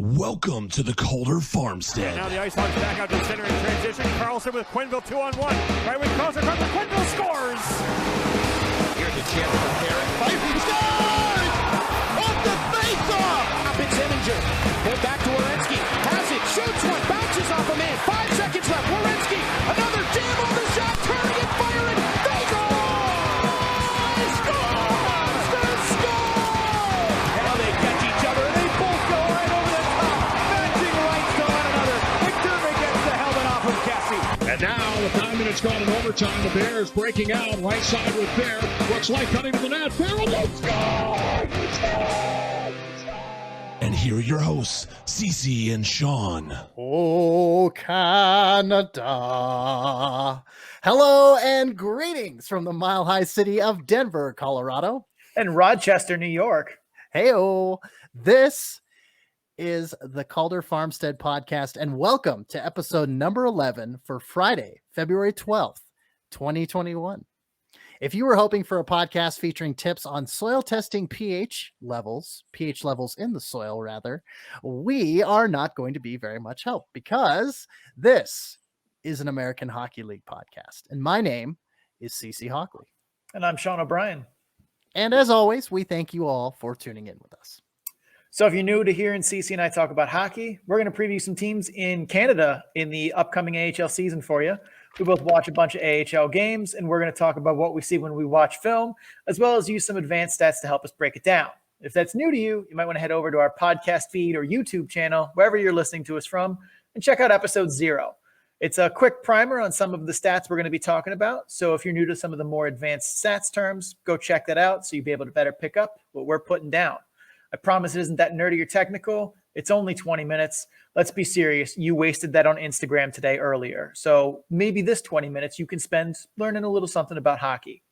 Welcome to the Calder Farmstead. Now the Ice Hawks back out to the center in transition. Carlson with Quenneville 2-on-1. Right with Carlson from the Quenneville scores. Here's a chance for Herrick. Fighting scores! Off the face-off! Up in Zeminger. Pulled back to Werenski. Has it. Shoots one. Bounces off a man. 5 seconds left. Werenski. Another jam on the shot. Turning and firing. They go! Scores! They score! Now they catch each other and they both go right over the top. Matching rights to one another. McDermott gets the helmet off of Jessie. And now, with 9 minutes gone in overtime, the Bears breaking out right side with Bear. Looks like cutting to the net. Bear will score! And here are your hosts, Cece and Sean. Oh, Canada. Hello and greetings from the mile-high city of Denver, Colorado. And Rochester, New York. Hey-o. This is the Calder Farmstead podcast, and welcome to episode number 11 for Friday, February 12th, 2021. If you were hoping for a podcast featuring tips on soil testing pH levels in the soil, rather, we are not going to be very much help because this is an American Hockey League podcast. And my name is Cece Hockley. And I'm Sean O'Brien. And as always, we thank you all for tuning in with us. So if you're new to hearing Cece and I talk about hockey, we're going to preview some teams in Canada in the upcoming AHL season for you. We both watch a bunch of AHL games, and we're going to talk about what we see when we watch film, as well as use some advanced stats to help us break it down. If that's new to you, you might want to head over to our podcast feed or YouTube channel, wherever you're listening to us from, and check out episode 0. It's a quick primer on some of the stats we're going to be talking about. So if you're new to some of the more advanced stats terms, go check that out so you'll be able to better pick up what we're putting down. I promise it isn't that nerdy or technical. It's only 20 minutes. Let's be serious. You wasted that on Instagram today earlier. So maybe this 20 minutes you can spend learning a little something about hockey.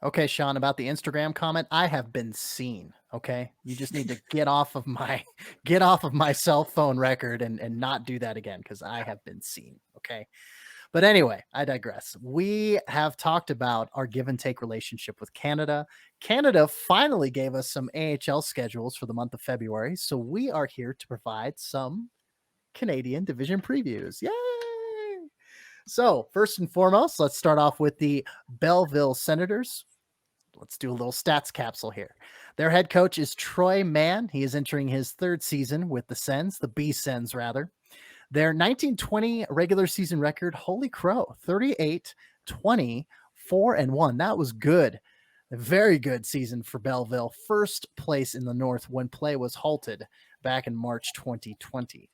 Okay, Sean, about the Instagram comment, I have been seen. Okay. You just need to get off of my cell phone record and not do that again, because I have been seen. Okay. But anyway, I digress. We have talked about our give and take relationship with Canada. Canada finally gave us some AHL schedules for the month of February. So we are here to provide some Canadian division previews. Yay! So first and foremost, let's start off with the Belleville Senators. Let's do a little stats capsule here. Their head coach is Troy Mann. He is entering his 3rd season with the Sens, the B-Sens rather. Their 1920 regular season record, holy crow, 38-20, 4-1. That was good. A very good season for Belleville. First place in the North when play was halted back in March 2020.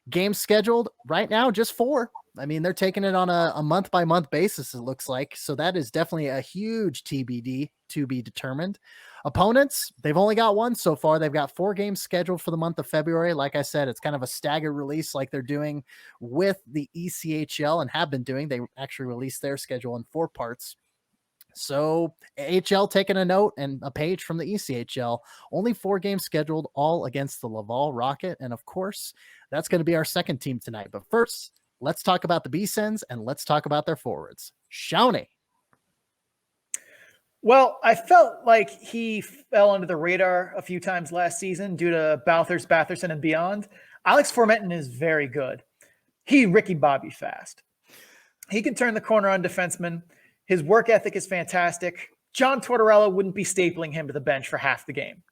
Games scheduled right now, just 4. I mean, they're taking it on a month-by-month basis, it looks like. So that is definitely a huge TBD, to be determined. Opponents, they've only got 1 so far. They've got 4 games scheduled for the month of February. Like I said, it's kind of a staggered release like they're doing with the ECHL and have been doing. They actually released their schedule in 4 parts. So AHL taking a note and a page from the ECHL. Only 4 games scheduled, all against the Laval Rocket. And of course, that's going to be our second team tonight. But first, let's talk about the B-Sens and let's talk about their forwards. Shawnee. Well, I felt like he fell under the radar a few times last season due to Balthers, Batherson, and beyond. Alex Formenton is very good. He Ricky Bobby fast. He can turn the corner on defensemen. His work ethic is fantastic. John Tortorella wouldn't be stapling him to the bench for half the game.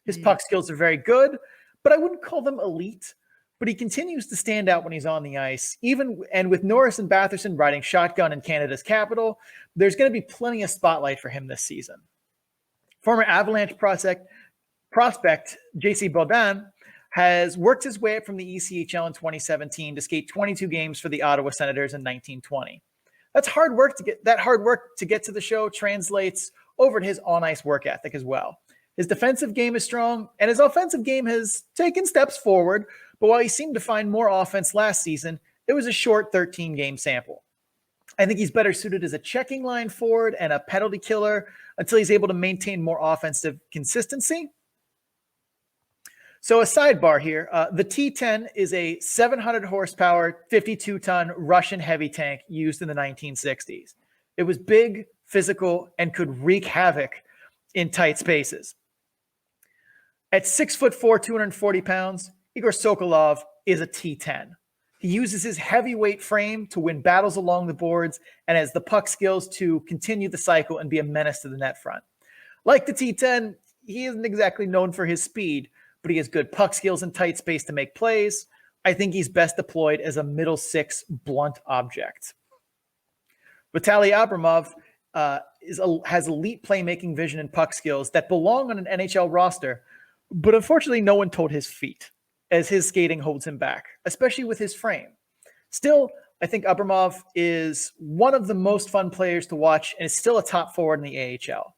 His puck skills are very good, but I wouldn't call them elite. But he continues to stand out when he's on the ice. And with Norris and Batherson riding shotgun in Canada's capital, there's going to be plenty of spotlight for him this season. Former Avalanche prospect J.C. Baudin has worked his way up from the ECHL in 2017 to skate 22 games for the Ottawa Senators in 1920. That's hard work to get. That hard work to get to the show translates over to his on-ice work ethic as well. His defensive game is strong, and his offensive game has taken steps forward. But while he seemed to find more offense last season, it was a short 13-game sample. I think he's better suited as a checking line forward and a penalty killer until he's able to maintain more offensive consistency. So a sidebar here, the T10 is a 700 horsepower, 52-ton Russian heavy tank used in the 1960s. It was big, physical, and could wreak havoc in tight spaces. At 6'4", 240 pounds, Igor Sokolov is a T10. He uses his heavyweight frame to win battles along the boards and has the puck skills to continue the cycle and be a menace to the net front. Like the T10, he isn't exactly known for his speed, but he has good puck skills in tight space to make plays. I think he's best deployed as a middle six blunt object. Vitaly Abramov has elite playmaking vision and puck skills that belong on an NHL roster, but unfortunately no one told his feet, as his skating holds him back, especially with his frame. Still, I think Abramov is one of the most fun players to watch and is still a top forward in the AHL.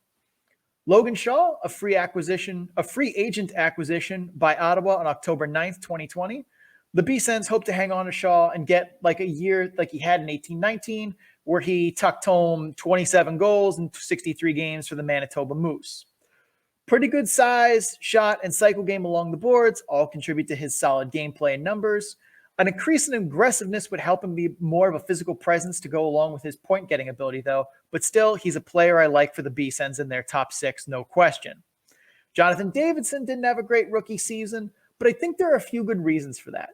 Logan Shaw, a free agent acquisition by Ottawa on October 9th, 2020. The B-Sens hope to hang on to Shaw and get like a year like he had in 18-19, where he tucked home 27 goals in 63 games for the Manitoba Moose. Pretty good size, shot, and cycle game along the boards all contribute to his solid gameplay and numbers. An increase in aggressiveness would help him be more of a physical presence to go along with his point-getting ability, though. But still, he's a player I like for the B-Sens in their top six, no question. Jonathan Davidson didn't have a great rookie season, but I think there are a few good reasons for that.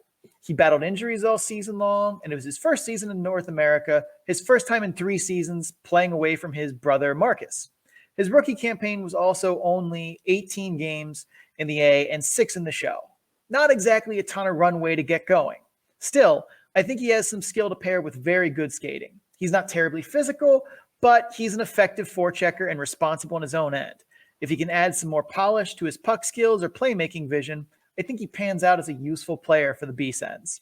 He battled injuries all season long, and it was his first season in North America, his first time in 3 seasons playing away from his brother Marcus. His rookie campaign was also only 18 games in the A and 6 in the show. Not exactly a ton of runway to get going. Still, I think he has some skill to pair with very good skating. He's not terribly physical, but he's an effective forechecker and responsible on his own end. If he can add some more polish to his puck skills or playmaking vision, I think he pans out as a useful player for the B-Sens.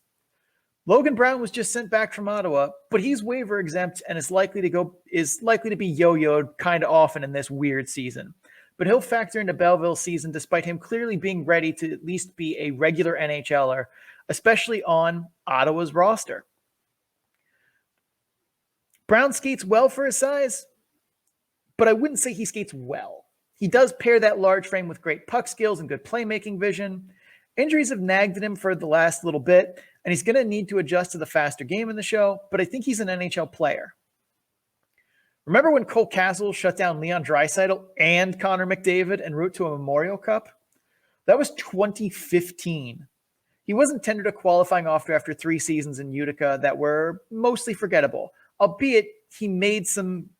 Logan Brown was just sent back from Ottawa, but he's waiver exempt and is likely to be yo-yoed kind of often in this weird season. But he'll factor into Belleville season despite him clearly being ready to at least be a regular NHLer, especially on Ottawa's roster. Brown skates well for his size, but I wouldn't say he skates well. He does pair that large frame with great puck skills and good playmaking vision. Injuries have nagged at him for the last little bit, and he's going to need to adjust to the faster game in the show, but I think he's an NHL player. Remember when Cole Castle shut down Leon Draisaitl and Connor McDavid en route to a Memorial Cup? That was 2015. He wasn't tendered a qualifying offer after 3 seasons in Utica that were mostly forgettable, albeit he made some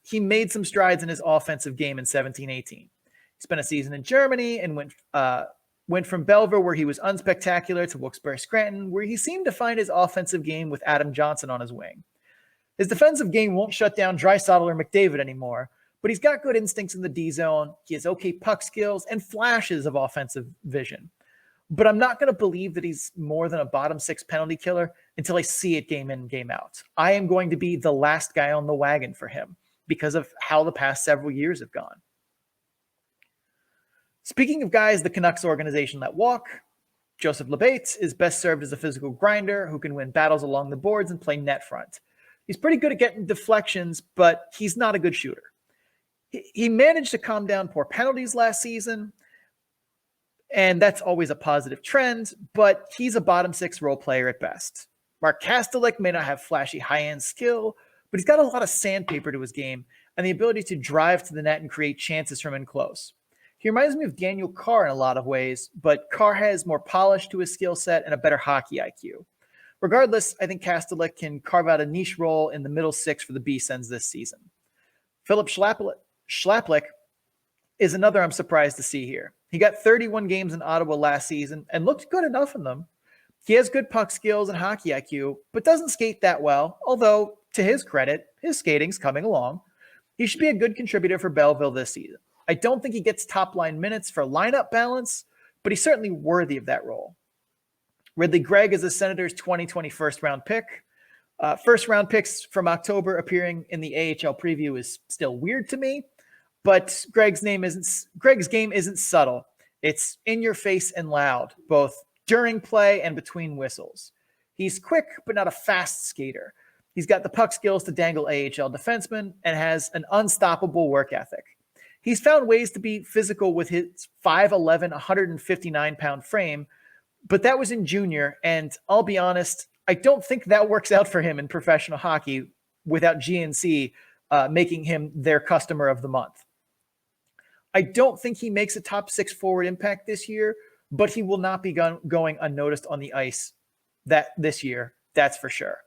strides in his offensive game in 17-18. He spent a season in Germany and went from Belleville, where he was unspectacular, to Wilkes-Barre-Scranton, where he seemed to find his offensive game with Adam Johnson on his wing. His defensive game won't shut down Draisaitl or McDavid anymore, but he's got good instincts in the D zone. He has okay puck skills and flashes of offensive vision. But I'm not going to believe that he's more than a bottom 6 penalty killer until I see it game in, game out. I am going to be the last guy on the wagon for him because of how the past several years have gone. Speaking of guys the Canucks organization let walk, Joseph Lebates is best served as a physical grinder who can win battles along the boards and play net front. He's pretty good at getting deflections, but he's not a good shooter. He managed to calm down poor penalties last season, and that's always a positive trend, but he's a bottom 6 role player at best. Mark Kastelik may not have flashy high-end skill, but he's got a lot of sandpaper to his game and the ability to drive to the net and create chances from in close. He reminds me of Daniel Carr in a lot of ways, but Carr has more polish to his skill set and a better hockey IQ. Regardless, I think Kastelik can carve out a niche role in the middle 6 for the B-Sens this season. Philip Schlaplik is another I'm surprised to see here. He got 31 games in Ottawa last season and looked good enough in them. He has good puck skills and hockey IQ, but doesn't skate that well, although, to his credit, his skating's coming along. He should be a good contributor for Belleville this season. I don't think he gets top-line minutes for lineup balance, but he's certainly worthy of that role. Ridley Greg is the Senators' 2020 first-round pick. First-round picks from October appearing in the AHL preview is still weird to me, but Greg's game isn't subtle. It's in your face and loud, both during play and between whistles. He's quick, but not a fast skater. He's got the puck skills to dangle AHL defensemen and has an unstoppable work ethic. He's found ways to be physical with his 5'11", 159-pound frame, but that was in junior, and I'll be honest, I don't think that works out for him in professional hockey without GNC making him their customer of the month. I don't think he makes a top 6 forward impact this year, but he will not be going unnoticed on the ice this year. That's for sure.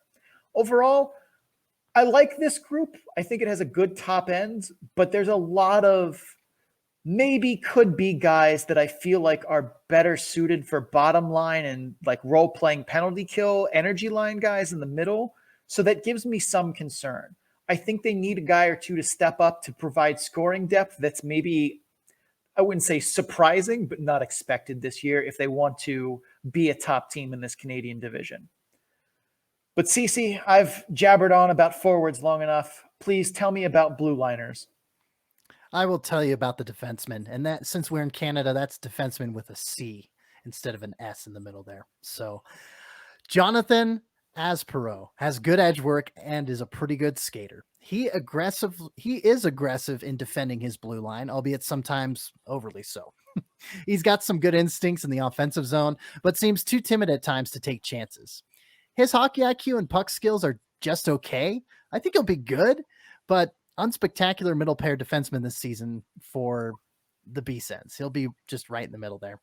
Overall, I like this group. I think it has a good top end, but there's a lot of maybe could be guys that I feel like are better suited for bottom line and like role playing penalty kill energy line guys in the middle. So that gives me some concern. I think they need a guy or two to step up to provide scoring depth that's maybe, I wouldn't say surprising, but not expected this year if they want to be a top team in this Canadian division. But Cece, I've jabbered on about forwards long enough. Please tell me about blue liners. I will tell you about the defenseman. And that, since we're in Canada, that's defenseman with a C instead of an S in the middle there. So Jonathan Aspereau has good edge work and is a pretty good skater. He is aggressive in defending his blue line, albeit sometimes overly so. He's got some good instincts in the offensive zone, but seems too timid at times to take chances. His hockey IQ and puck skills are just okay. I think he'll be good, but unspectacular middle pair defenseman this season for the B-Sens. He'll be just right in the middle there.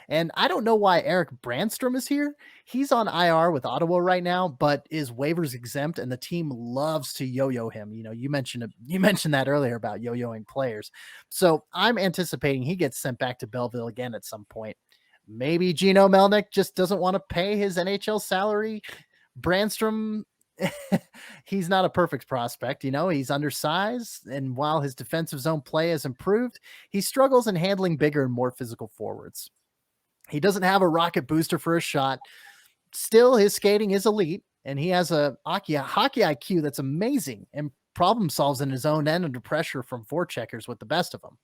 And I don't know why Eric Brandstrom is here. He's on IR with Ottawa right now, but is waivers exempt, and the team loves to yo-yo him. You know, you mentioned that earlier about yo-yoing players. So I'm anticipating he gets sent back to Belleville again at some point. Maybe Gino Melnick just doesn't want to pay his NHL salary. Brandstrom, he's not a perfect prospect. You know, he's undersized, and while his defensive zone play has improved, he struggles in handling bigger and more physical forwards. He doesn't have a rocket booster for a shot. Still, his skating is elite, and he has a hockey IQ that's amazing and problem solves in his own end under pressure from forecheckers with the best of them.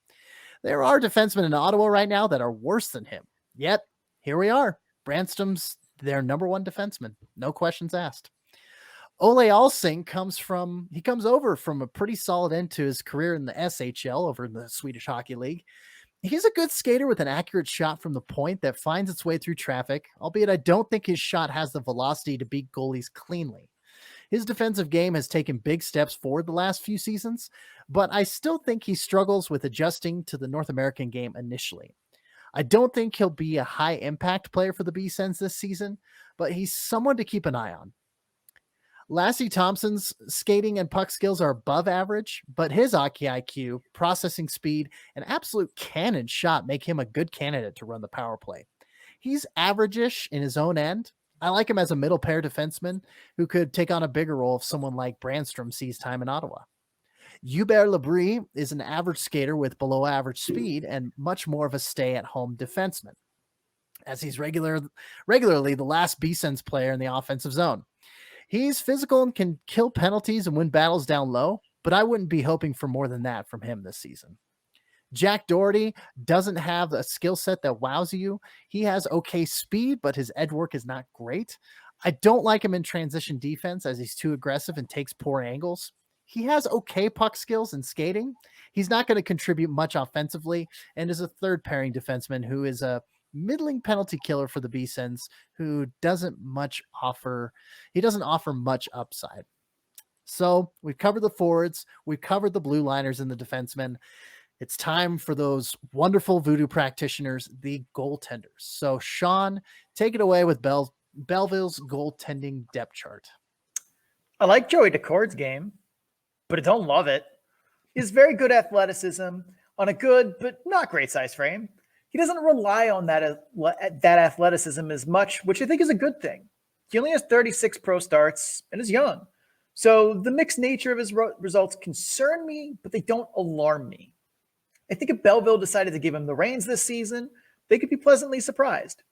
There are defensemen in Ottawa right now that are worse than him. Yet, here we are. Brandstrom's their number one defenseman. No questions asked. Ole Alsing comes over from a pretty solid end to his career in the SHL over in the Swedish Hockey League. He's a good skater with an accurate shot from the point that finds its way through traffic, albeit I don't think his shot has the velocity to beat goalies cleanly. His defensive game has taken big steps forward the last few seasons, but I still think he struggles with adjusting to the North American game initially. I don't think he'll be a high-impact player for the B-Sens this season, but he's someone to keep an eye on. Lassie Thompson's skating and puck skills are above average, but his hockey IQ, processing speed, and absolute cannon shot make him a good candidate to run the power play. He's average-ish in his own end. I like him as a middle pair defenseman who could take on a bigger role if someone like Brandstrom sees time in Ottawa. Hubert Labrie is an average skater with below average speed and much more of a stay-at-home defenseman, as he's regularly the last B-Sens player in the offensive zone. He's physical and can kill penalties and win battles down low, but I wouldn't be hoping for more than that from him this season. Jack Dougherty doesn't have a skill set that wows you. He has okay speed, but his edge work is not great. I don't like him in transition defense as he's too aggressive and takes poor angles. He has okay puck skills and skating. He's not going to contribute much offensively and is a third pairing defenseman who is a middling penalty killer for the B-Sens who doesn't offer much upside. So we've covered the forwards. We've covered the blue liners and the defensemen. It's time for those wonderful voodoo practitioners, the goaltenders. So Sean, take it away with Belleville's goaltending depth chart. I like Joey Decord's game, but I don't love it. He has very good athleticism on a good but not great size frame. He doesn't rely on that athleticism as much, which I think is a good thing. He only has 36 pro starts and is young. So the mixed nature of his results concern me, but they don't alarm me. I think if Belleville decided to give him the reins this season, they could be pleasantly surprised.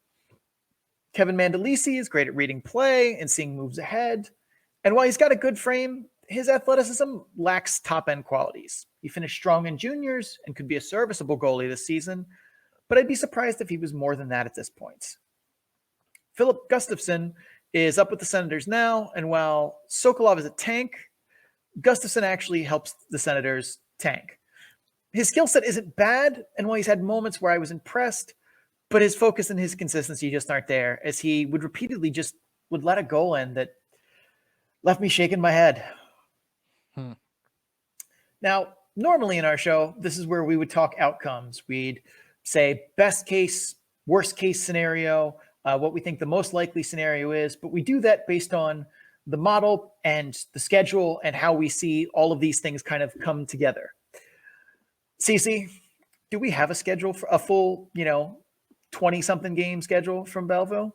Kevin Mandelsi is great at reading play and seeing moves ahead. And while he's got a good frame, his athleticism lacks top-end qualities. He finished strong in juniors and could be a serviceable goalie this season, but I'd be surprised if he was more than that at this point. Philip Gustafsson is up with the Senators now, and while Sokolov is a tank, Gustafsson actually helps the Senators tank. His skill set isn't bad, and while he's had moments where I was impressed, but his focus and his consistency just aren't there, as he would repeatedly just would let a goal in that left me shaking my head. Now, normally in our show, this is where we would talk outcomes. We'd say best case worst case scenario, what we think the most likely scenario is, but we do that based on the model and the schedule and how we see all of these things kind of come together. Cece, do we have a schedule for a full, 20-something game schedule from Belleville?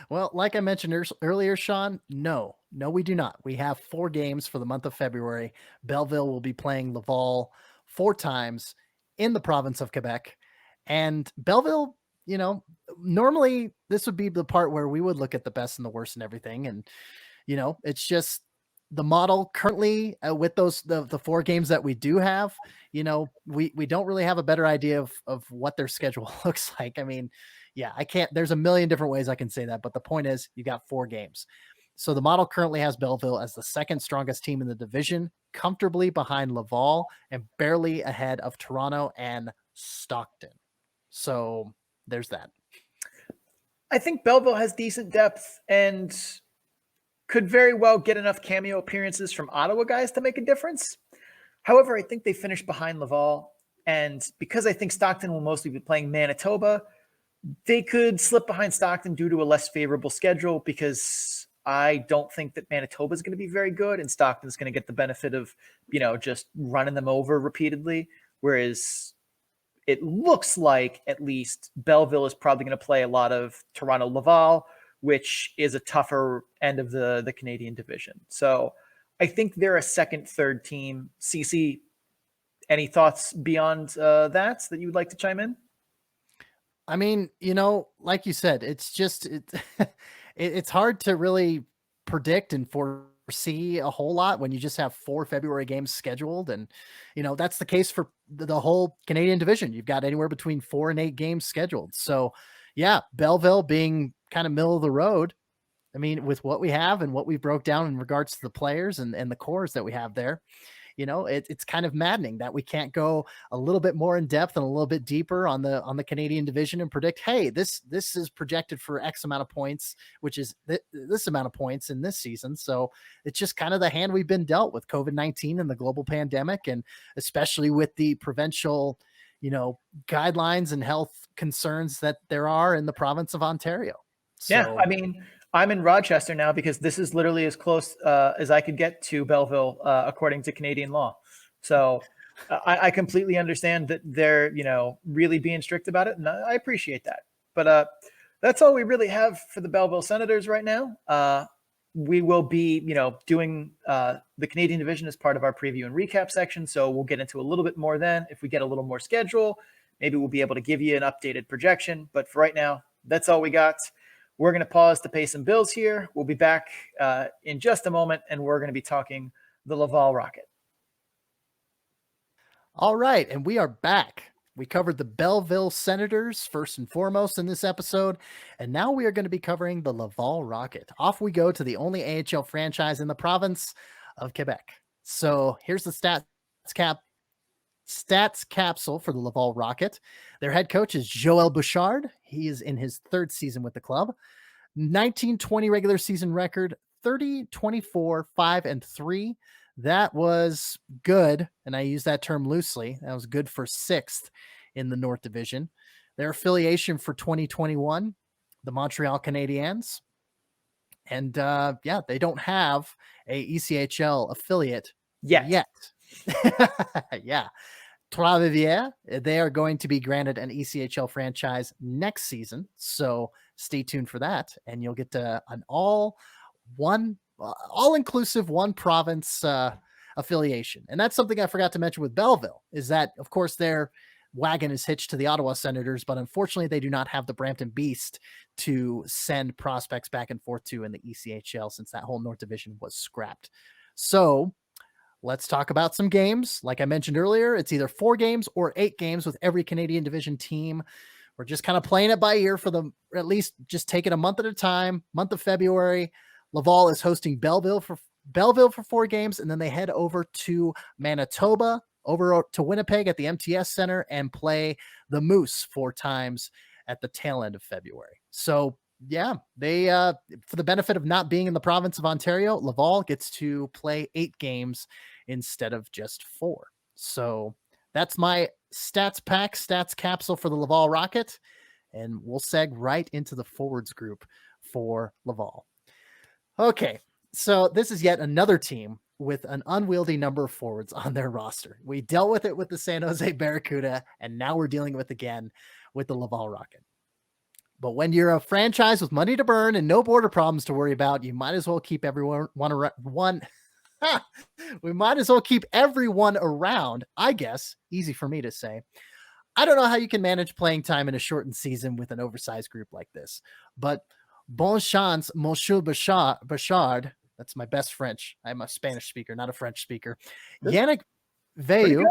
Well, like I mentioned earlier, Sean, no, we do not. We have 4 games for the month of February. Belleville will be playing Laval 4 times in the province of Quebec. And Belleville, normally this would be the part where we would look at the best and the worst and everything. And, it's just the model currently with the 4 games that we do have, we don't really have a better idea of what their schedule looks like. I mean, yeah, there's a million different ways I can say that, but the point is you got 4 games. So the model currently has Belleville as the second strongest team in the division, comfortably behind Laval and barely ahead of Toronto and Stockton. So there's that. I think Belleville has decent depth and could very well get enough cameo appearances from Ottawa guys to make a difference. However, I think they finished behind Laval, and because I think Stockton will mostly be playing Manitoba, they could slip behind Stockton due to a less favorable schedule, because I don't think that Manitoba is going to be very good and Stockton is going to get the benefit of, just running them over repeatedly. Whereas it looks like at least Belleville is probably going to play a lot of Toronto Laval, which is a tougher end of the Canadian division. So I think they're a second, third team. CC, any thoughts beyond that you would like to chime in? I mean, like you said, it's just, it's hard to really predict and foresee a whole lot when you just have 4 February games scheduled. And, that's the case for the whole Canadian division. You've got anywhere between 4 and 8 games scheduled. So yeah, Belleville being kind of middle of the road. I mean, with what we have and what we broke down in regards to the players and the cores that we have there, it's kind of maddening that we can't go a little bit more in depth and a little bit deeper on the Canadian division and predict, hey, this is projected for X amount of points, which is this amount of points in this season. So it's just kind of the hand we've been dealt with COVID-19 and the global pandemic, and especially with the provincial, guidelines and health concerns that there are in the province of Ontario. So, yeah, I mean, I'm in Rochester now because this is literally as close as I could get to Belleville, according to Canadian law. So I completely understand that they're, really being strict about it, and I appreciate that. But that's all we really have for the Belleville Senators right now. We will be, doing the Canadian division as part of our preview and recap section. So we'll get into a little bit more then. If we get a little more schedule, maybe we'll be able to give you an updated projection. But for right now, that's all we got. We're going to pause to pay some bills here. We'll be back in just a moment, and we're going to be talking the Laval Rocket. All right, and we are back. We covered the Belleville Senators first and foremost in this episode, and now we are going to be covering the Laval Rocket. Off we go to the only AHL franchise in the province of Quebec. So here's the stats capsule for the Laval Rocket. Their head coach is Joel Bouchard. He is in his 3rd season with the club. 19-20 regular season record, 30-24, 5-3. That was good, and I use that term loosely. That was good for 6th in the North Division. Their affiliation for 2021, the Montreal Canadiens. And they don't have a ECHL affiliate yet. Yeah. Trois-Rivières, they are going to be granted an ECHL franchise next season. So stay tuned for that, and you'll get an all-inclusive one province affiliation. And that's something I forgot to mention with Belleville, is that, of course, their wagon is hitched to the Ottawa Senators, but unfortunately they do not have the Brampton Beast to send prospects back and forth to in the ECHL, since that whole North Division was scrapped. So let's talk about some games. Like I mentioned earlier, it's either 4 games or 8 games with every Canadian division team. We're just kind of playing it by ear for them, or at least just take it a month at a time. Month of February, Laval is hosting Belleville for 4 games, and then they head over to Manitoba, over to Winnipeg at the MTS Center, and play the Moose 4 times at the tail end of February. So yeah, they for the benefit of not being in the province of Ontario, Laval gets to play 8 games instead of just 4. So that's my stats capsule for the Laval Rocket. And we'll seg right into the forwards group for Laval. Okay, so this is yet another team with an unwieldy number of forwards on their roster. We dealt with it with the San Jose Barracuda, and now we're dealing with again with the Laval Rocket. But when you're a franchise with money to burn and no border problems to worry about, you might as well keep everyone we might as well keep everyone around, I guess. Easy for me to say. I don't know how you can manage playing time in a shortened season with an oversized group like this, but bon chance, Monsieur Bouchard. That's my best French. I'm a Spanish speaker, not a French speaker. Yannick Veilleux.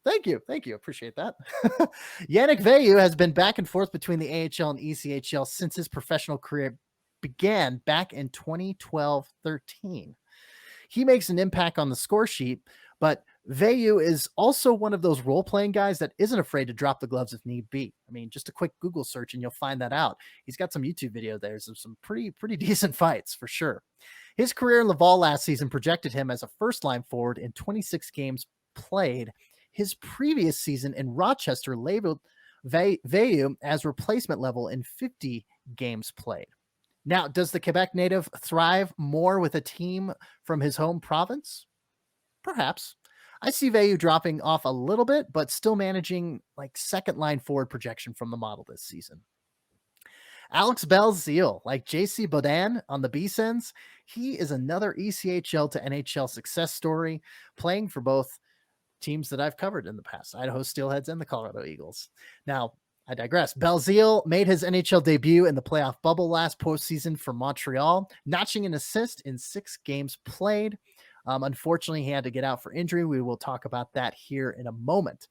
Thank you. Appreciate that. Yannick Veilleux has been back and forth between the AHL and ECHL since his professional career began back in 2012-13. He makes an impact on the score sheet, but Veilleux is also one of those role-playing guys that isn't afraid to drop the gloves if need be. I mean, just a quick Google search and you'll find that out. He's got some YouTube video there, some pretty decent fights for sure. His career in Laval last season projected him as a first-line forward in 26 games played. His previous season in Rochester labeled Veilleux as replacement level in 50 games played. Now, does the Quebec native thrive more with a team from his home province? Perhaps. I see Veilleux dropping off a little bit, but still managing like second line forward projection from the model this season. Alex Belzile, like JC Baudin on the B-Sens, he is another ECHL to NHL success story, playing for both teams that I've covered in the past, Idaho Steelheads and the Colorado Eagles. Now, I digress. Belzile made his NHL debut in the playoff bubble last postseason for Montreal, notching an assist in 6 games played. Unfortunately, he had to get out for injury. We will talk about that here in a moment.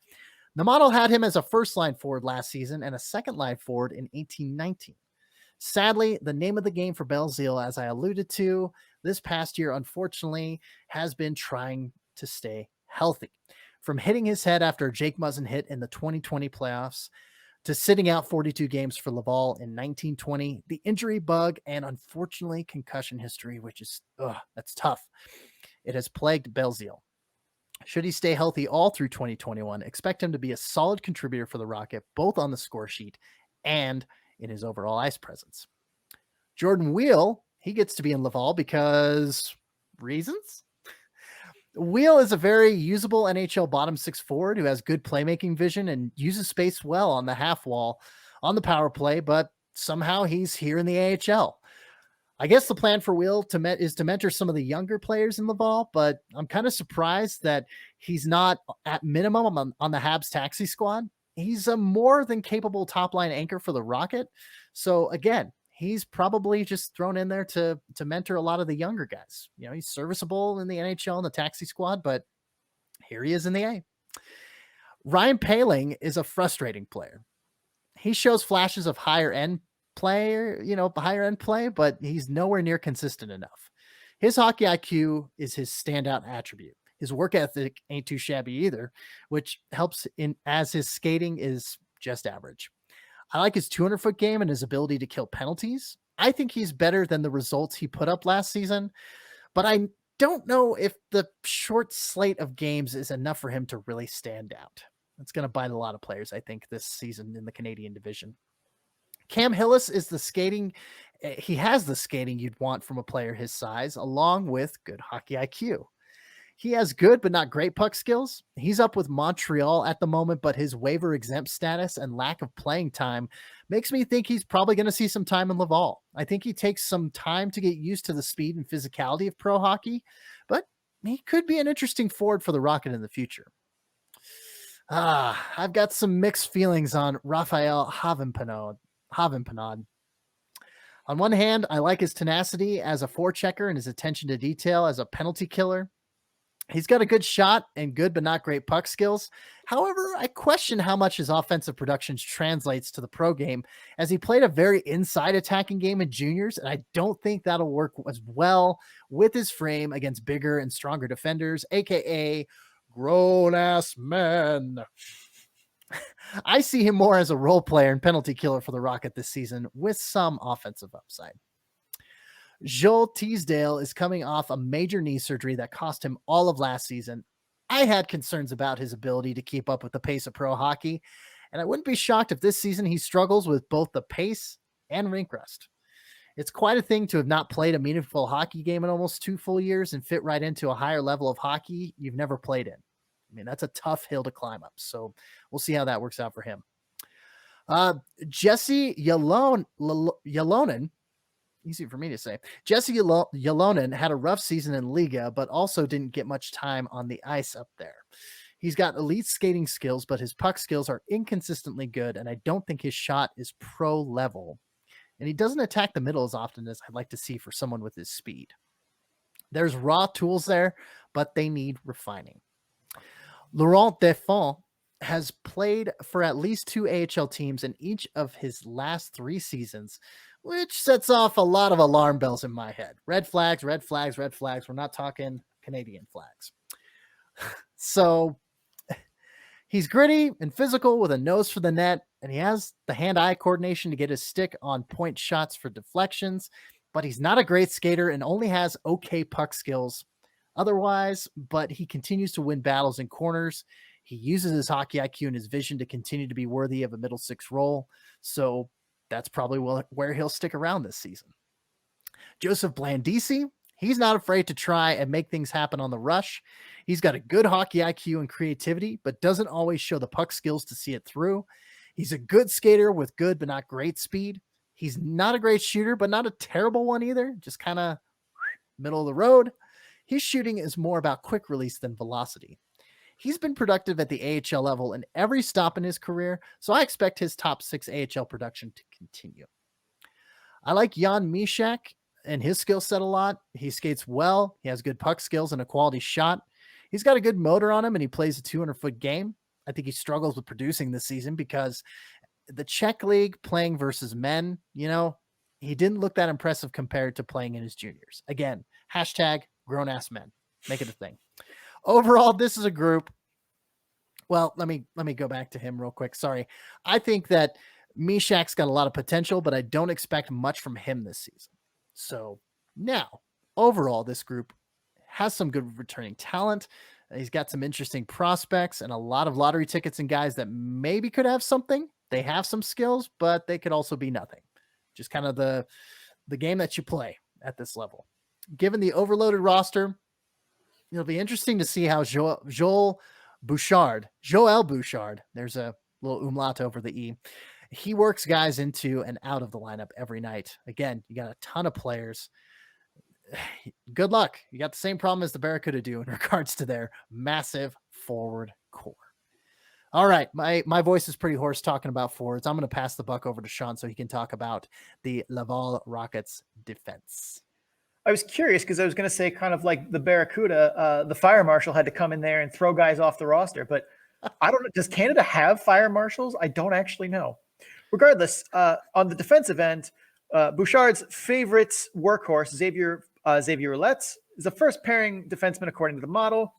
The model had him as a first-line forward last season and a second-line forward in 18-19. Sadly, the name of the game for Belzile, as I alluded to, this past year, unfortunately, has been trying to stay healthy. From hitting his head after a Jake Muzzin hit in the 2020 playoffs to sitting out 42 games for Laval in 1920, the injury bug and unfortunately concussion history, which is, that's tough. It has plagued Belzile. Should he stay healthy all through 2021, expect him to be a solid contributor for the Rocket, both on the score sheet and in his overall ice presence. Jordan Wheel, he gets to be in Laval because reasons? Wheel is a very usable NHL bottom 6 forward who has good playmaking vision and uses space well on the half wall on the power play, but somehow he's here in the AHL. I guess the plan for Wheel is to mentor some of the younger players in Laval, but I'm kind of surprised that he's not at minimum on the Habs taxi squad. He's a more than capable top line anchor for the Rocket. So again, he's probably just thrown in there to mentor a lot of the younger guys. You know, he's serviceable in the NHL and the taxi squad, but here he is in the A. Ryan Poehling is a frustrating player. He shows flashes of higher end play, but he's nowhere near consistent enough. His hockey IQ is his standout attribute. His work ethic ain't too shabby either, which helps in as his skating is just average. I like his 200-foot game and his ability to kill penalties. I think he's better than the results he put up last season, but I don't know if the short slate of games is enough for him to really stand out. It's going to bite a lot of players, I think, this season in the Canadian division. Cam Hillis is the skating. He has the skating you'd want from a player his size, along with good hockey IQ. He has good but not great puck skills. He's up with Montreal at the moment, but his waiver exempt status and lack of playing time makes me think he's probably going to see some time in Laval. I think he takes some time to get used to the speed and physicality of pro hockey, but he could be an interesting forward for the Rocket in the future. I've got some mixed feelings on Raphael Havenpenod. On one hand, I like his tenacity as a forechecker and his attention to detail as a penalty killer. He's got a good shot and good but not great puck skills. However, I question how much his offensive production translates to the pro game, as he played a very inside attacking game in juniors, and I don't think that'll work as well with his frame against bigger and stronger defenders, aka grown-ass men. I see him more as a role player and penalty killer for the Rocket this season with some offensive upside. Joel Tiesdale is coming off a major knee surgery that cost him all of last season. I had concerns about his ability to keep up with the pace of pro hockey, And I wouldn't be shocked if this season he struggles with both the pace and rink rust. It's quite a thing to have not played a meaningful hockey game in almost 2 full years and fit right into a higher level of hockey you've never played in. I mean, that's a tough hill to climb up. So we'll see how that works out for him. Jessie Yelonen, easy for me to say. Jessie Yelonen had a rough season in Liga, but also didn't get much time on the ice up there. He's got elite skating skills, but his puck skills are inconsistently good, and I don't think his shot is pro level. And he doesn't attack the middle as often as I'd like to see for someone with his speed. There's raw tools there, but they need refining. Laurent Defont has played for at least 2 AHL teams in each of his last 3 seasons, which sets off a lot of alarm bells in my head. Red flags, red flags, red flags. We're not talking Canadian flags. So he's gritty and physical with a nose for the net, and he has the hand-eye coordination to get his stick on point shots for deflections, but he's not a great skater and only has okay puck skills otherwise, but he continues to win battles in corners. He uses his hockey IQ and his vision to continue to be worthy of a middle six role, so that's probably where he'll stick around this season. Joseph Blandisi, he's not afraid to try and make things happen on the rush. He's got a good hockey IQ and creativity, but doesn't always show the puck skills to see it through. He's a good skater with good but not great speed. He's not a great shooter, but not a terrible one either. Just kind of middle of the road. His shooting is more about quick release than velocity. He's been productive at the AHL level in every stop in his career, so I expect his top 6 AHL production to continue. I like Jan Mysak and his skill set a lot. He skates well. He has good puck skills and a quality shot. He's got a good motor on him, and he plays a 200-foot game. I think he struggles with producing this season because the Czech league playing versus men, he didn't look that impressive compared to playing in his juniors. Again, hashtag grown-ass men. Make it a thing. Overall, this is a group. Well, let me go back to him real quick. Sorry. I think that Myshak's got a lot of potential, but I don't expect much from him this season. So now, overall, this group has some good returning talent. He's got some interesting prospects and a lot of lottery tickets and guys that maybe could have something. They have some skills, but they could also be nothing. Just kind of the game that you play at this level. Given the overloaded roster, it'll be interesting to see how Joel Bouchard, there's a little umlaut over the E. He works guys into and out of the lineup every night. Again, you got a ton of players. Good luck. You got the same problem as the Barracuda do in regards to their massive forward core. All right. My voice is pretty hoarse talking about forwards. I'm going to pass the buck over to Sean so he can talk about the Laval Rockets defense. I was curious because I was going to say kind of like the Barracuda, the fire marshal had to come in there and throw guys off the roster, but I don't know. Does Canada have fire marshals? I don't actually know. Regardless, on the defensive end, Bouchard's favorite workhorse, Xavier Roulette, is a first pairing defenseman according to the model.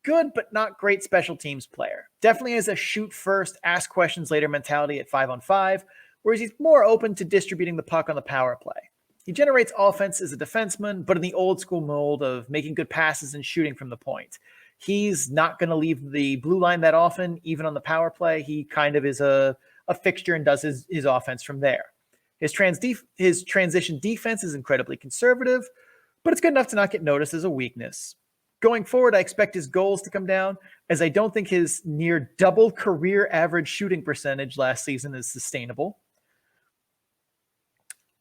Good, but not great special teams player. Definitely has a shoot first, ask questions later mentality at 5-on-5, whereas he's more open to distributing the puck on the power play. He generates offense as a defenseman, but in the old school mold of making good passes and shooting from the point. He's not going to leave the blue line that often, even on the power play. He kind of is a fixture and does his offense from there. His transition defense is incredibly conservative, but it's good enough to not get noticed as a weakness. Going forward, I expect his goals to come down, as I don't think his near double career average shooting percentage last season is sustainable.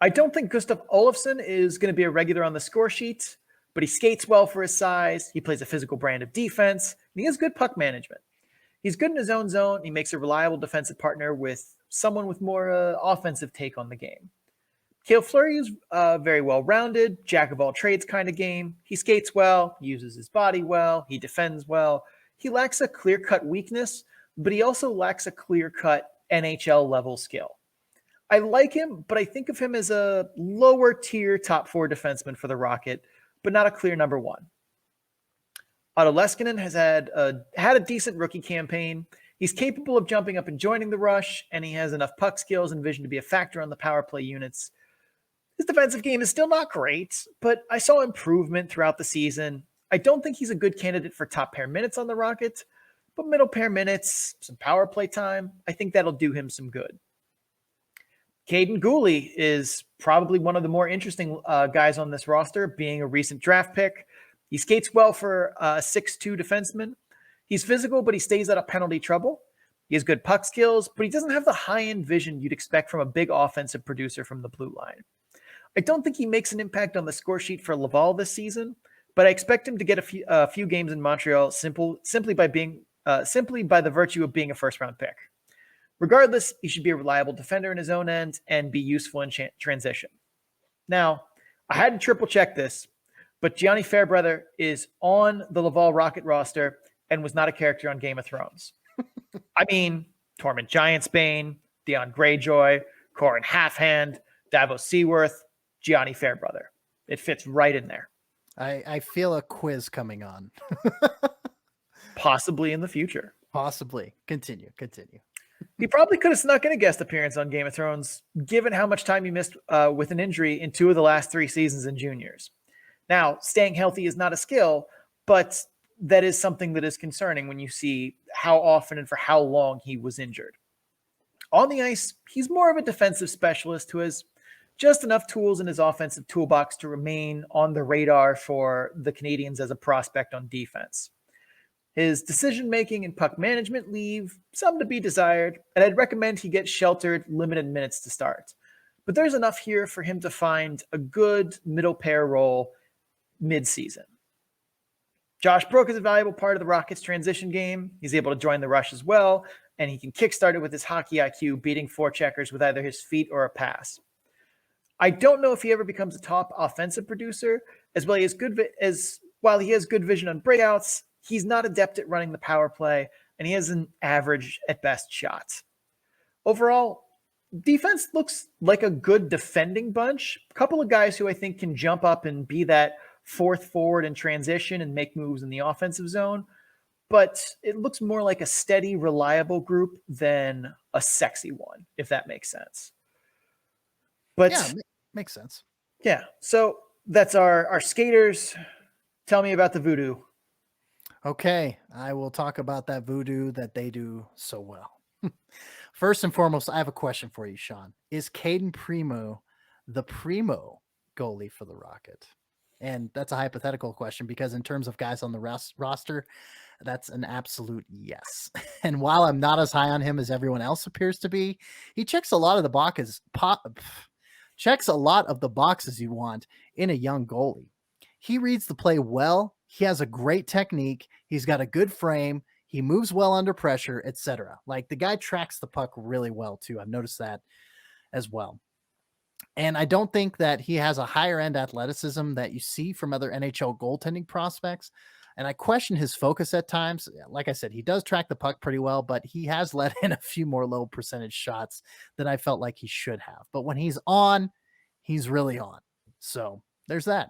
I don't think Gustav Olofsson is going to be a regular on the score sheet, but he skates well for his size. He plays a physical brand of defense, and he has good puck management. He's good in his own zone. He makes a reliable defensive partner with someone with more offensive take on the game. Cale Fleury is very well-rounded, jack-of-all-trades kind of game. He skates well, uses his body well, he defends well. He lacks a clear-cut weakness, but he also lacks a clear-cut NHL-level skill. I like him, but I think of him as a lower-tier top-4 defenseman for the Rocket, but not a clear number 1. Otto Leskinen has had a decent rookie campaign. He's capable of jumping up and joining the rush, and he has enough puck skills and vision to be a factor on the power play units. His defensive game is still not great, but I saw improvement throughout the season. I don't think he's a good candidate for top pair minutes on the Rocket, but middle pair minutes, some power play time, I think that'll do him some good. Kaden Gooly is probably one of the more interesting guys on this roster, being a recent draft pick. He skates well for a 6'2" defenseman. He's physical, but he stays out of penalty trouble. He has good puck skills, but he doesn't have the high-end vision you'd expect from a big offensive producer from the blue line. I don't think he makes an impact on the score sheet for Laval this season, but I expect him to get a few games in Montreal simply by the virtue of being a first-round pick. Regardless, he should be a reliable defender in his own end and be useful in transition. Now, I had to triple-check this, but Gianni Fairbrother is on the Laval Rocket roster and was not a character on Game of Thrones. I mean, Tormund Giantsbane, Dion Greyjoy, Corin Halfhand, Davos Seaworth, Gianni Fairbrother. It fits right in there. I feel a quiz coming on. Possibly in the future. Possibly. Continue. He probably could have snuck in a guest appearance on Game of Thrones, given how much time he missed with an injury in 2 of the last 3 seasons in juniors. Now, staying healthy is not a skill, but that is something that is concerning when you see how often and for how long he was injured. On the ice, he's more of a defensive specialist who has just enough tools in his offensive toolbox to remain on the radar for the Canadiens as a prospect on defense. His decision-making and puck management leave some to be desired, and I'd recommend he get sheltered, limited minutes to start. But there's enough here for him to find a good middle pair role mid-season. Josh Brooke is a valuable part of the Rockets' transition game. He's able to join the rush as well, and he can kickstart it with his hockey IQ, beating forecheckers with either his feet or a pass. I don't know if he ever becomes a top offensive producer, while he has good vision on breakouts. He's not adept at running the power play, and he has an average at best shot. Overall, defense looks like a good defending bunch. A couple of guys who I think can jump up and be that fourth forward in transition and make moves in the offensive zone. But it looks more like a steady, reliable group than a sexy one, if that makes sense. But yeah, makes sense. Yeah. So that's our skaters. Tell me about the voodoo. Okay, I will talk about that voodoo that they do so well. First and foremost, I have a question for you, Sean. Is Caden Primo the primo goalie for the Rocket? And that's a hypothetical question because in terms of guys on the roster, that's an absolute yes. And while I'm not as high on him as everyone else appears to be, he checks a lot of the boxes you want in a young goalie. He reads the play well. He has a great technique. He's got a good frame. He moves well under pressure, etc. Like the guy tracks the puck really well too. I've noticed that as well. And I don't think that he has a higher end athleticism that you see from other NHL goaltending prospects. And I question his focus at times. Like I said, he does track the puck pretty well, but he has let in a few more low percentage shots than I felt like he should have. But when he's on, he's really on. So there's that.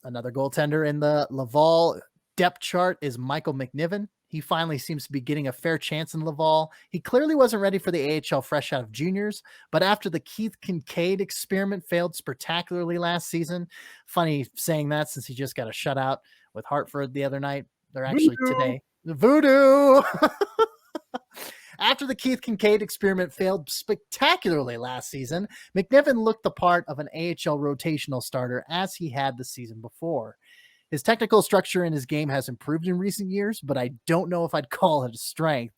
Another goaltender in the Laval depth chart is Michael Mcniven. He finally seems to be getting a fair chance in Laval. He clearly wasn't ready for the AHL fresh out of juniors, but after the Keith Kincaid experiment failed spectacularly last season, funny saying that since he just got a shutout with Hartford the other night. They're actually today. Voodoo! After the Keith Kincaid experiment failed spectacularly last season, Mcniven looked the part of an AHL rotational starter as he had the season before. His technical structure in his game has improved in recent years, but I don't know if I'd call it a strength.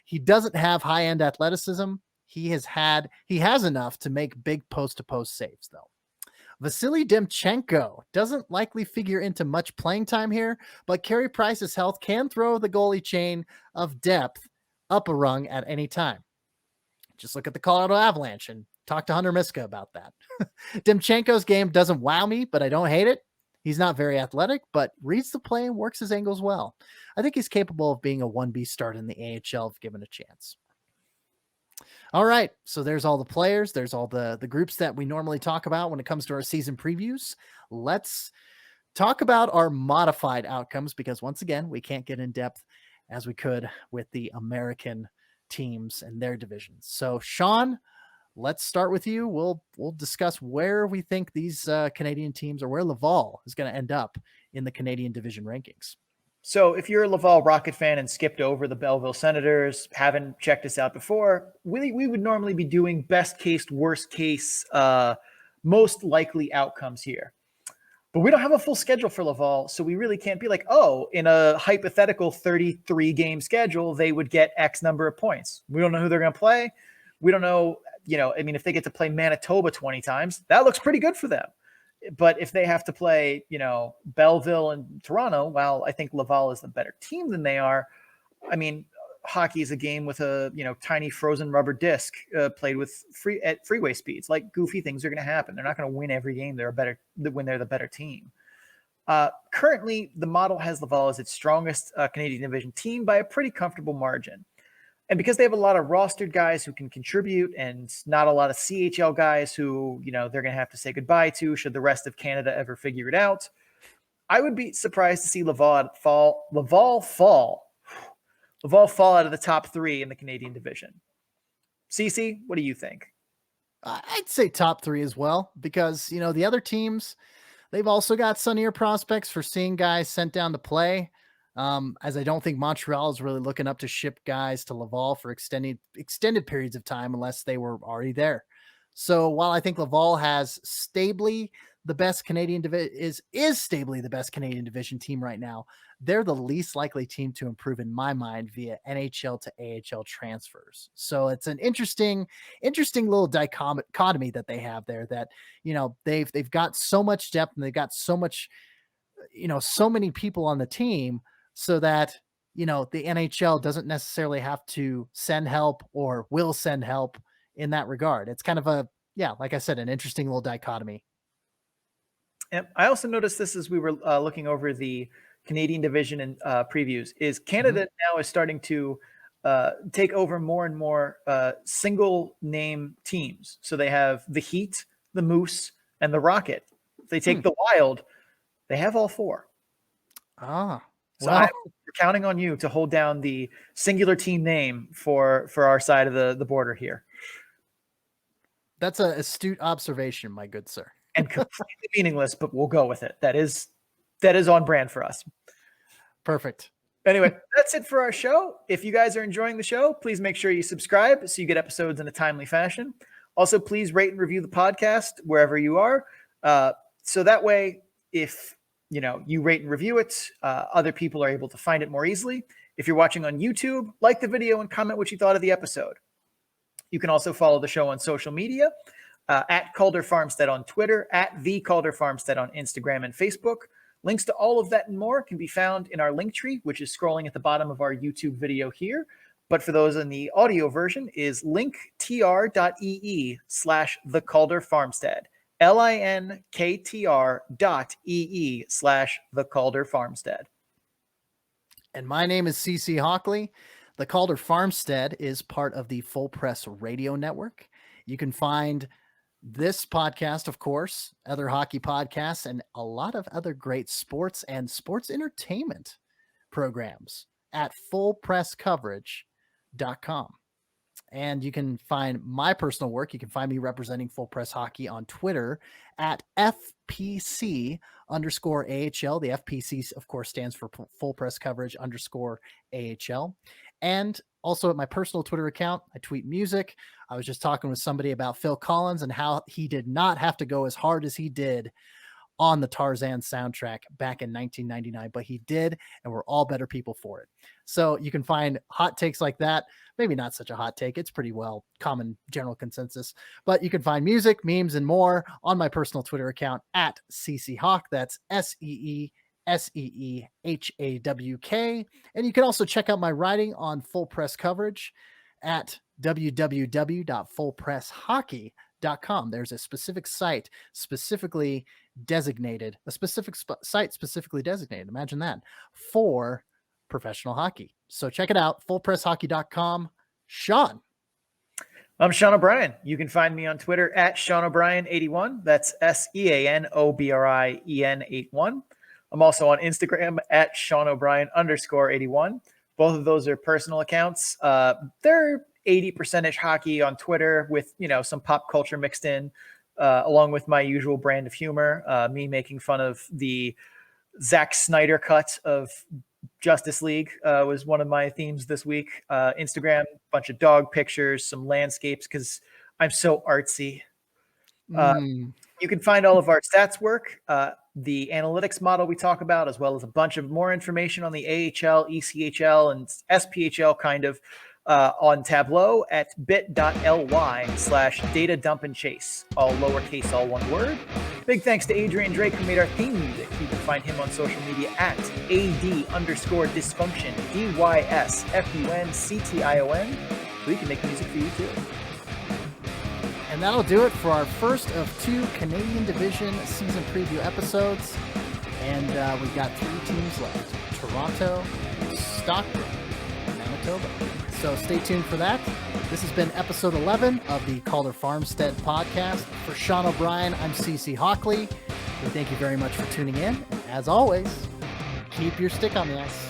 He doesn't have high-end athleticism. He has enough to make big post-to-post saves, though. Vasily Demchenko doesn't likely figure into much playing time here, but Carey Price's health can throw the goalie chain of depth up a rung at any time. Just look at the Colorado Avalanche and talk to Hunter Miska about that. Demchenko's game doesn't wow me, but I don't hate it. He's not very athletic, but reads the play and works his angles well. I think he's capable of being a 1B start in the AHL if given a chance. All right, so there's all the players. There's all the groups that we normally talk about when it comes to our season previews. Let's talk about our modified outcomes because, once again, we can't get in depth as we could with the American teams and their divisions. So, Sean, let's start with you. We'll discuss where we think these Canadian teams or where Laval is going to end up in the Canadian division rankings. So if you're a Laval Rocket fan and skipped over the Belleville Senators, haven't checked us out before, we would normally be doing best case, worst case, most likely outcomes here. But we don't have a full schedule for Laval, so we really can't be like, oh, in a hypothetical 33-game schedule, they would get X number of points. We don't know who they're going to play. We don't know, if they get to play Manitoba 20 times, that looks pretty good for them. But if they have to play, Belleville and Toronto, while I think Laval is the better team than they are, hockey is a game with a, tiny frozen rubber disc played with freeway speeds. Like, goofy things are going to happen. They're not going to win every game. When they're the better team. Currently, the model has Laval as its strongest Canadian division team by a pretty comfortable margin. And because they have a lot of rostered guys who can contribute and not a lot of CHL guys who, they're going to have to say goodbye to should the rest of Canada ever figure it out, I would be surprised to see Laval fall out of the top 3 in the Canadian division. CC, what do you think? I'd say top 3 as well, because, the other teams, they've also got sunnier prospects for seeing guys sent down to play. As I don't think Montreal is really looking up to ship guys to Laval for extended periods of time unless they were already there. So while I think Laval has stably the best Canadian is stably the best Canadian division team right now, they're the least likely team to improve in my mind via NHL to AHL transfers. So it's an interesting little dichotomy that they have there, that, they've got so much depth and they've got so much, so many people on the team, so that, the NHL doesn't necessarily have to send help or will send help in that regard. It's kind of like I said, an interesting little dichotomy. And I also noticed this as we were looking over the Canadian division and previews, is Canada now is starting to take over more and more single name teams. So they have the Heat, the Moose, and the Rocket. If they take the Wild, they have all 4. So I'm counting on you to hold down the singular team name for our side of the border here. That's an astute observation, my good sir. And completely meaningless, but we'll go with it. That is on brand for us. Perfect. Anyway, that's it for our show. If you guys are enjoying the show, please make sure you subscribe so you get episodes in a timely fashion. Also, please rate and review the podcast wherever you are. So that way, if you rate and review it, other people are able to find it more easily. If you're watching on YouTube, like the video and comment what you thought of the episode. You can also follow the show on social media, at Calder Farmstead on Twitter, at the Calder Farmstead on Instagram and Facebook. Links to all of that and more can be found in our link tree, which is scrolling at the bottom of our YouTube video here. But for those in the audio version, is linktr.ee/the Calder Farmstead. linktr.ee/the Calder Farmstead. And my name is CC Hockley. The Calder Farmstead is part of the Full Press Radio Network. You can find this podcast, of course, other hockey podcasts, and a lot of other great sports and sports entertainment programs at fullpresscoverage.com. And you can find my personal work. You can find me representing Full Press Hockey on Twitter at FPC_AHL. The FPC, of course, stands for Full Press Coverage _AHL. And also at my personal Twitter account, I tweet music. I was just talking with somebody about Phil Collins and how he did not have to go as hard as he did on the Tarzan soundtrack back in 1999, but he did, and we're all better people for it. So you can find hot takes like that. Maybe not such a hot take. It's pretty well common general consensus, but you can find music, memes, and more on my personal Twitter account at CCHawk. That's SEESEEHAWK. And you can also check out my writing on Full Press Coverage at www.fullpresshockey.com. There's a specific site specifically designated, imagine that, for professional hockey. So check it out, fullpresshockey.com. Sean. I'm Sean O'Brien. You can find me on Twitter at Sean O'Brien81. That's SEANOBRIEN81. I'm also on Instagram at Sean O'Brien _81. Both of those are personal accounts. They're 80% hockey on Twitter with, some pop culture mixed in, along with my usual brand of humor, me making fun of the Zack Snyder cut of Justice League was one of my themes this week. Instagram, bunch of dog pictures, some landscapes because I'm so artsy. You can find all of our stats work, the analytics model we talk about, as well as a bunch of more information on the AHL, ECHL, and SPHL kind of on Tableau at bit.ly/data-dump-and-chase, all lowercase, all one word. Big thanks to Adrian Drake, who made our theme music. You can find him on social media at AD_dysfunction, DYSFUNCTION, so he can make music for you too. And that'll do it for our first of 2 Canadian Division season preview episodes. And we've got 3 teams left: Toronto, Stockton, and Manitoba. So stay tuned for that. This has been episode 11 of the Calder Farmstead podcast. For Sean O'Brien, I'm CC Hockley. We thank you very much for tuning in. And as always, keep your stick on the ice.